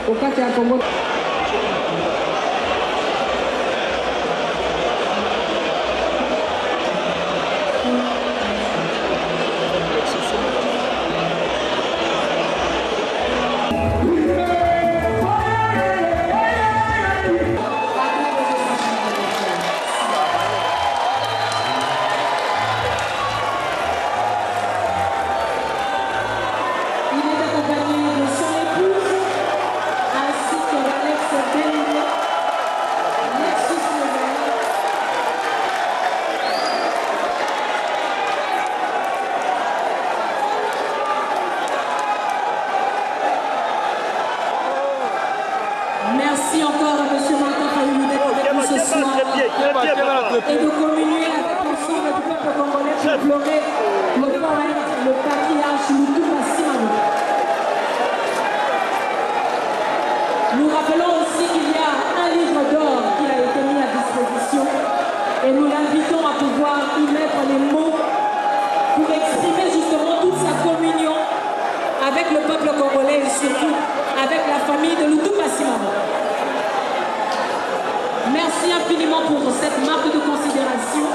wakati ya Kongo. Merci encore à M. Martin Fayulu d'être avec nous ce soir et de communier avec l'ensemble du peuple congolais pour pleurer le poète, le patriarche Lutu Massimano. Nous rappelons aussi qu'il y a un livre d'or qui a été mis à disposition et nous l'invitons à pouvoir y mettre les mots pour exprimer justement toute sa communion avec le peuple congolais et surtout avec la famille de Lutu Massimano. Merci infiniment pour cette marque de considération.